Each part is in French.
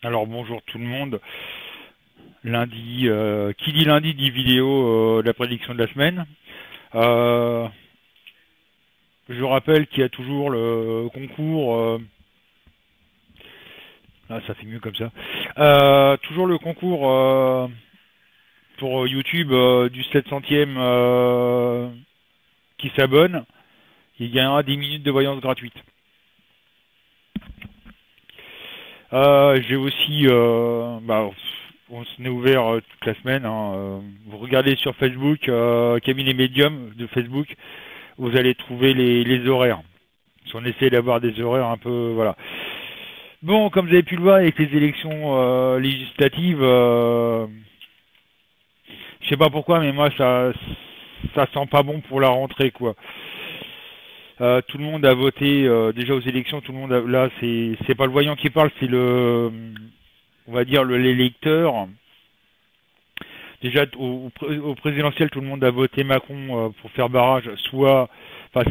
Alors bonjour tout le monde. Lundi, qui dit lundi dit vidéo de la prédiction de la semaine. Euh, je rappelle qu'il y a toujours le concours. Ça fait mieux comme ça. Toujours le concours pour YouTube du 700e qui s'abonne. Il gagnera 10 minutes de voyance gratuite. J'ai aussi, on s'en est ouvert toute la semaine. Vous regardez sur Facebook, Cabinet Medium de Facebook, vous allez trouver les horaires. Si on essaie d'avoir des horaires un peu, voilà. Bon, comme vous avez pu le voir avec les élections législatives, je sais pas pourquoi, mais moi ça sent pas bon pour la rentrée, quoi. Tout le monde a voté déjà aux élections. Tout le monde là, c'est pas le voyant qui parle, c'est on va dire l'électeur. Déjà au présidentiel, tout le monde a voté Macron pour faire barrage, enfin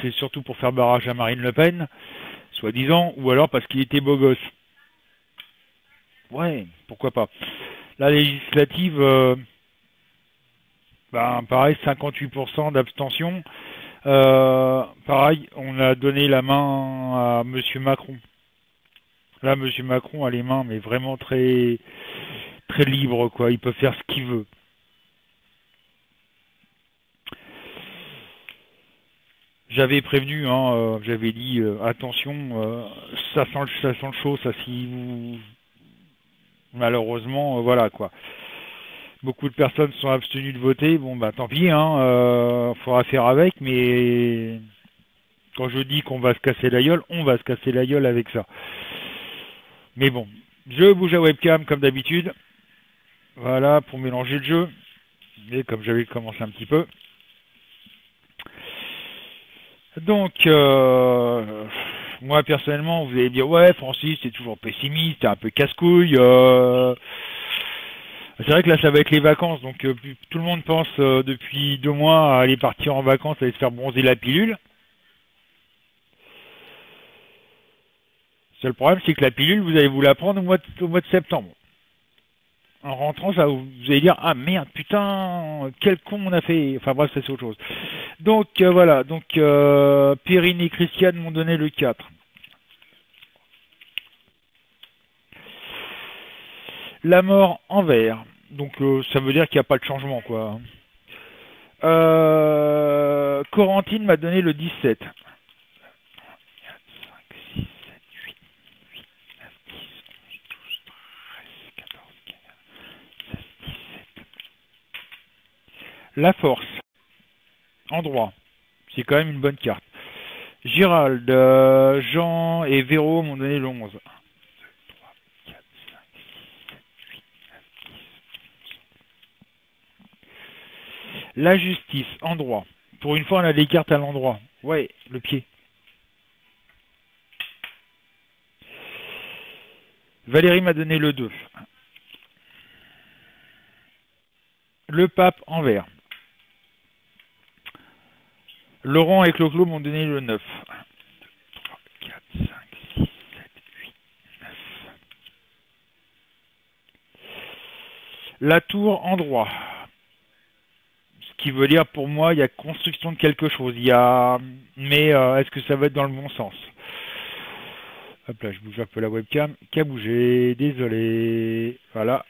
c'est surtout pour faire barrage à Marine Le Pen, soi-disant, ou alors parce qu'il était beau gosse. Ouais, pourquoi pas. La législative, pareil, 58% d'abstention. Pareil, on a donné la main à Monsieur Macron. Là, Monsieur Macron a les mains, mais vraiment très, très libres, quoi. Il peut faire ce qu'il veut. J'avais prévenu, j'avais dit attention, ça sent le chaud, ça si vous malheureusement, voilà quoi. Beaucoup de personnes sont abstenues de voter, bon bah tant pis, faudra faire avec, mais quand je dis qu'on va se casser la gueule, on va se casser la gueule avec ça. Mais bon, je bouge la webcam comme d'habitude, voilà pour mélanger le jeu, et comme j'avais commencé un petit peu. Donc, moi personnellement, vous allez dire ouais, Francis, c'est toujours pessimiste, t'es un peu casse-couille. C'est vrai que là, ça va être les vacances, donc tout le monde pense depuis 2 mois à aller partir en vacances, aller se faire bronzer la pilule. Seul problème, c'est que la pilule, vous allez vous la prendre au mois de septembre. En rentrant, ça, vous allez dire ah merde, putain, quel con on a fait. Enfin bref, ça c'est autre chose. Donc voilà, donc Perrine et Christiane m'ont donné le 4. La mort en vert. Donc ça veut dire qu'il n'y a pas de changement, quoi. Corentine m'a donné le 17. 4, 5, 6, 7, 8, 8, 9, 10, 11, 12, 13, 14, 15, 16, 17. La force. En droit. C'est quand même une bonne carte. Gérald, Jean et Véro m'ont donné le 11. 1, 2, 3, 4, 5, 6, 7, 8, 9, 10, 11. La justice, en droit. Pour une fois, on a des cartes à l'endroit. Ouais, le pied. Valérie m'a donné le 2. Le pape en vert. Laurent et Clo-Clo m'ont donné le 9. 1, 2, 3, 4, 5, 6, 7, 8, 9. La tour en droit. Ce qui veut dire pour moi, il y a construction de quelque chose. Mais est-ce que ça va être dans le bon sens? Hop là, je bouge un peu la webcam. Qui a bougé? Désolé. Voilà.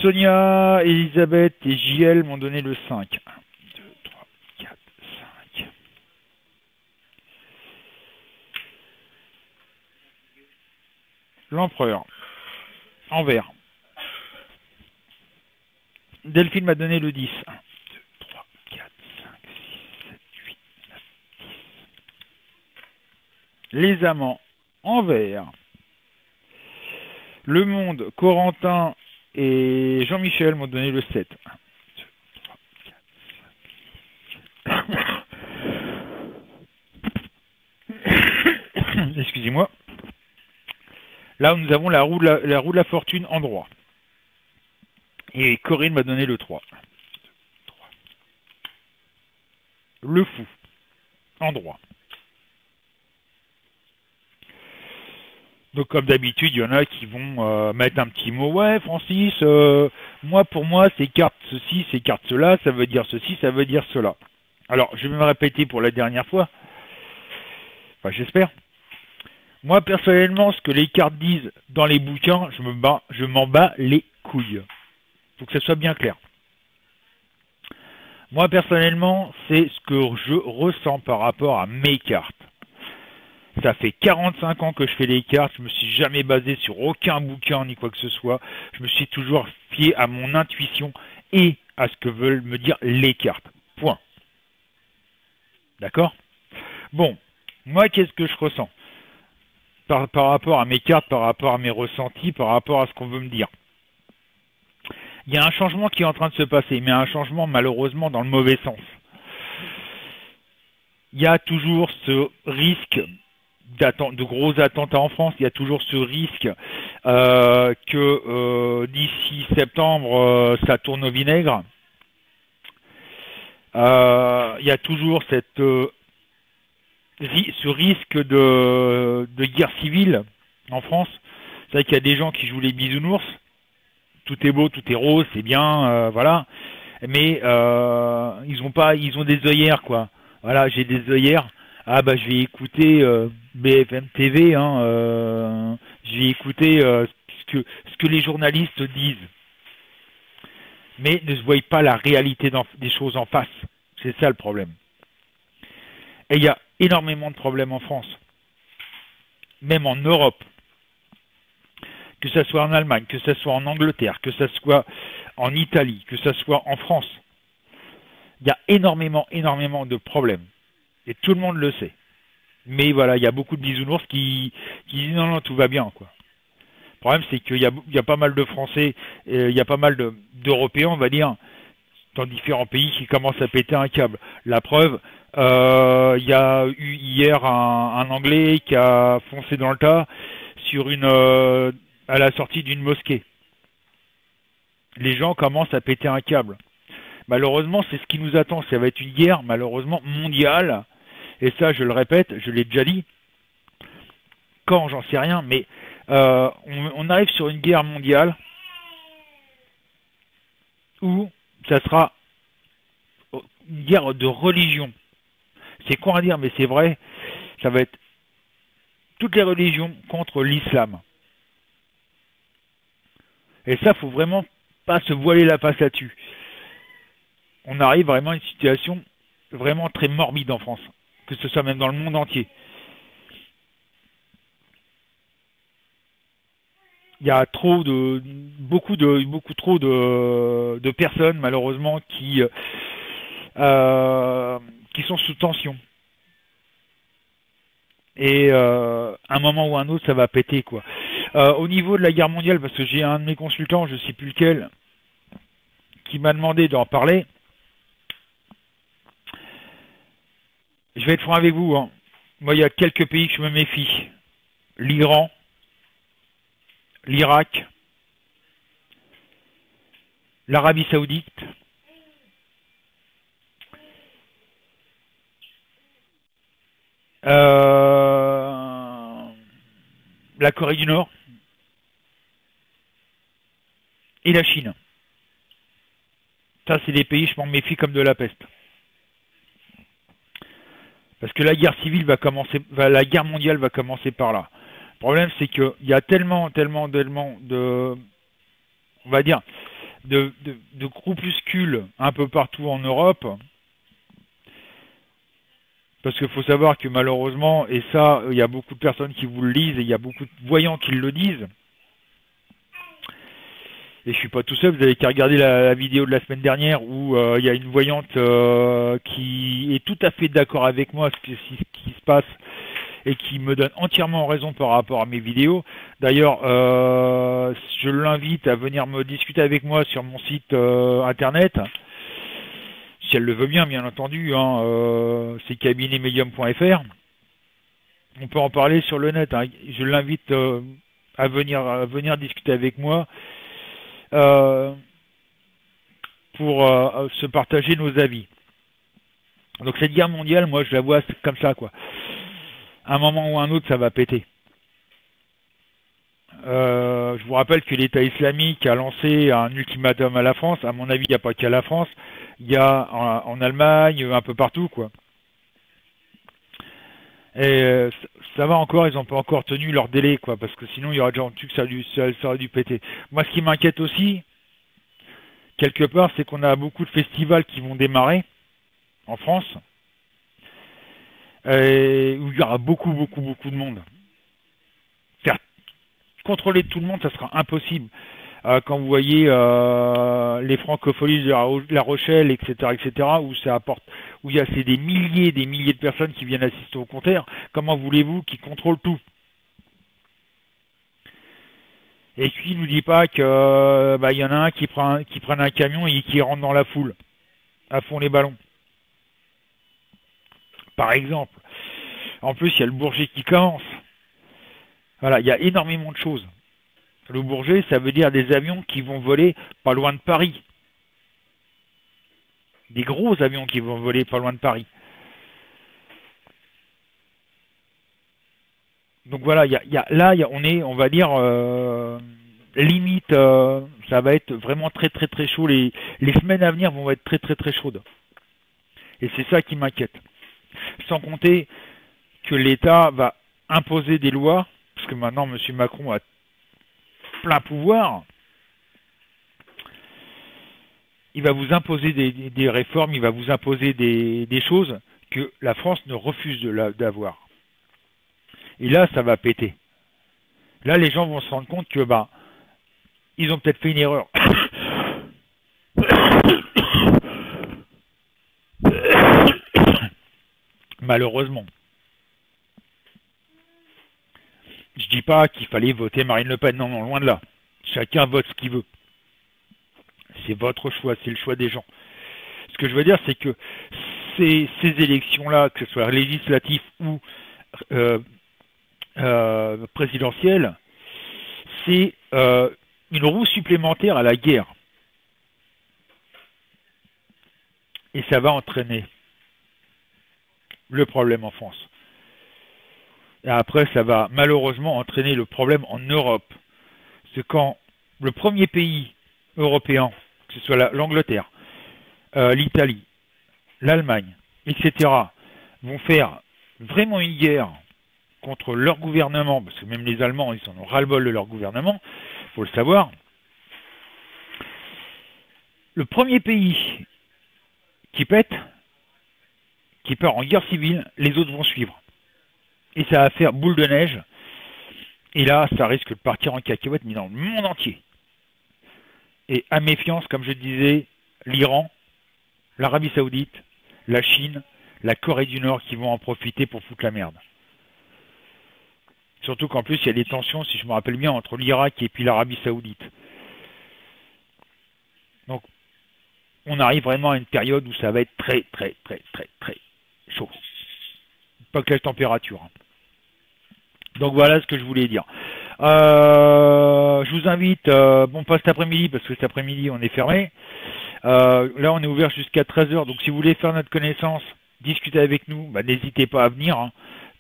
Sonia, Elisabeth et JL m'ont donné le 5. 1, 2, 3, 4, 5. L'empereur. En vert. Delphine m'a donné le 10. 1, 2, 3, 4, 5, 6, 7, 8, 9, 10. Les amants. En vert. Le monde, Corentin et Jean-Michel m'ont donné le 7. 1, 2, 3, 4, 5. Excusez-moi. Là, nous avons la roue de la fortune en droit. Et Corinne m'a donné le 3. 1, 2, 3. Le fou. En droit. Donc comme d'habitude, il y en a qui vont mettre un petit mot. Ouais, Francis, moi pour moi, c'est carte ceci, c'est carte cela, ça veut dire ceci, ça veut dire cela. Alors, je vais me répéter pour la dernière fois. Enfin, j'espère. Moi, personnellement, ce que les cartes disent dans les bouquins, je m'en bats les couilles. Faut que ça soit bien clair. Moi, personnellement, c'est ce que je ressens par rapport à mes cartes. Ça fait 45 ans que je fais les cartes, je me suis jamais basé sur aucun bouquin ni quoi que ce soit. Je me suis toujours fié à mon intuition et à ce que veulent me dire les cartes. Point. D'accord? Bon, moi, qu'est-ce que je ressens par rapport à mes cartes, par rapport à mes ressentis, par rapport à ce qu'on veut me dire? Il y a un changement qui est en train de se passer, mais un changement malheureusement dans le mauvais sens. Il y a toujours ce risque de gros attentats en France, il y a toujours ce risque que d'ici septembre, ça tourne au vinaigre. Il y a toujours ce risque de guerre civile en France. C'est vrai qu'il y a des gens qui jouent les bisounours. Tout est beau, tout est rose, c'est bien, voilà. Mais ils ont des œillères, quoi. Voilà, j'ai des œillères. Ah bah je vais écouter BFM TV, je vais écouter ce que les journalistes disent. Mais ne se voient pas la réalité des choses en face. C'est ça le problème. Et il y a énormément de problèmes en France. Même en Europe. Que ce soit en Allemagne, que ce soit en Angleterre, que ce soit en Italie, que ce soit en France. Il y a énormément de problèmes. Et tout le monde le sait. Mais voilà, il y a beaucoup de bisounours qui disent non, tout va bien, quoi. Le problème, c'est qu'il y a pas mal de Français, il y a pas mal d'Européens, on va dire, dans différents pays qui commencent à péter un câble. La preuve, il y a eu hier un Anglais qui a foncé dans le tas sur à la sortie d'une mosquée. Les gens commencent à péter un câble. Malheureusement, c'est ce qui nous attend. Ça va être une guerre, malheureusement, mondiale. Et ça, je le répète, je l'ai déjà dit. Quand, j'en sais rien, mais on arrive sur une guerre mondiale où ça sera une guerre de religion. C'est quoi à dire, mais c'est vrai. Ça va être toutes les religions contre l'islam. Et ça, faut vraiment pas se voiler la face là-dessus. On arrive vraiment à une situation vraiment très morbide en France, que ce soit même dans le monde entier. Il y a beaucoup trop de personnes malheureusement qui sont sous tension. Et à un moment ou un autre, ça va péter, quoi. Au niveau de la guerre mondiale, parce que j'ai un de mes consultants, je sais plus lequel, qui m'a demandé d'en parler. Je vais être franc avec vous, hein. Moi, il y a quelques pays que je me méfie. L'Iran, l'Irak, l'Arabie Saoudite, la Corée du Nord et la Chine. Ça, c'est des pays, je m'en méfie comme de la peste. Parce que la guerre civile la guerre mondiale va commencer par là. Le problème, c'est qu'il y a tellement de, on va dire, de groupuscules un peu partout en Europe. Parce qu'il faut savoir que malheureusement, et ça, il y a beaucoup de personnes qui vous le lisent, et il y a beaucoup de voyants qui le disent. Et je suis pas tout seul, vous avez qu'à regarder la vidéo de la semaine dernière où il y a une voyante qui est tout à fait d'accord avec moi ce qui se passe et qui me donne entièrement raison par rapport à mes vidéos. D'ailleurs, je l'invite à venir me discuter avec moi sur mon site internet. Si elle le veut bien, bien entendu, hein, c'est cabinetmedium.fr. On peut en parler sur le net, hein. Je l'invite à venir discuter avec moi pour se partager nos avis. Donc cette guerre mondiale, moi je la vois comme ça, quoi. À un moment ou un autre, ça va péter. Je vous rappelle que l'État islamique a lancé un ultimatum à la France. À mon avis, il n'y a pas qu'à la France. Il y a en Allemagne, un peu partout, quoi. Et ça va encore, ils n'ont pas encore tenu leur délai, quoi, parce que sinon il y aurait déjà entendu que ça aurait dû péter. Moi, ce qui m'inquiète aussi, quelque part, c'est qu'on a beaucoup de festivals qui vont démarrer en France, et où il y aura beaucoup de monde. Faire contrôler tout le monde, ça sera impossible. Quand vous voyez les francopholies de La Rochelle, etc., où ça apporte, où il y a c'est des milliers de personnes qui viennent assister au concert, comment voulez-vous qu'ils contrôlent tout? Et puis il nous dit pas que il y en a un qui prenne un camion et qui rentre dans la foule, à fond les ballons, par exemple. En plus, il y a le Bourget qui commence. Voilà, il y a énormément de choses. Le Bourget, ça veut dire des avions qui vont voler pas loin de Paris. Des gros avions qui vont voler pas loin de Paris. Donc voilà, on va dire, limite, ça va être vraiment très chaud. Les semaines à venir vont être très chaudes. Et c'est ça qui m'inquiète. Sans compter que l'État va imposer des lois, parce que maintenant M. Macron a plein pouvoir, il va vous imposer des réformes, il va vous imposer des choses que la France ne refuse d'avoir. Et là, ça va péter. Là, les gens vont se rendre compte que, ils ont peut-être fait une erreur. Malheureusement. Je dis pas qu'il fallait voter Marine Le Pen, non, loin de là. Chacun vote ce qu'il veut. C'est votre choix, c'est le choix des gens. Ce que je veux dire, c'est que ces élections-là, que ce soit législatives ou présidentielles, c'est une roue supplémentaire à la guerre. Et ça va entraîner le problème en France. Et après, ça va malheureusement entraîner le problème en Europe. C'est quand le premier pays européen, que ce soit l'Angleterre, l'Italie, l'Allemagne, etc., vont faire vraiment une guerre contre leur gouvernement, parce que même les Allemands, ils en ont ras-le-bol de leur gouvernement, il faut le savoir. Le premier pays qui pète, qui part en guerre civile, les autres vont suivre. Et ça va faire boule de neige. Et là, ça risque de partir en cacahuète, mais dans le monde entier. Et à méfiance, comme je disais, l'Iran, l'Arabie Saoudite, la Chine, la Corée du Nord qui vont en profiter pour foutre la merde. Surtout qu'en plus, il y a des tensions, si je me rappelle bien, entre l'Irak et puis l'Arabie Saoudite. Donc, on arrive vraiment à une période où ça va être très chaud. Pas que la température. Donc voilà ce que je voulais dire. Je vous invite, pas cet après-midi, parce que cet après-midi on est fermé. Là on est ouvert jusqu'à 13h, donc si vous voulez faire notre connaissance, discuter avec nous, n'hésitez pas à venir,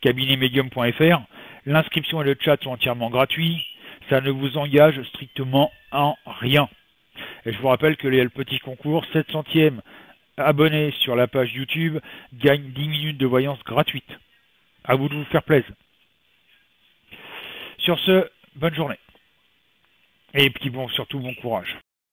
cabinetmedium.fr. L'inscription et le chat sont entièrement gratuits, ça ne vous engage strictement en rien. Et je vous rappelle que le petit concours 700e abonné sur la page YouTube gagne 10 minutes de voyance gratuite. À vous de vous faire plaisir. Sur ce, bonne journée. Et puis surtout bon courage.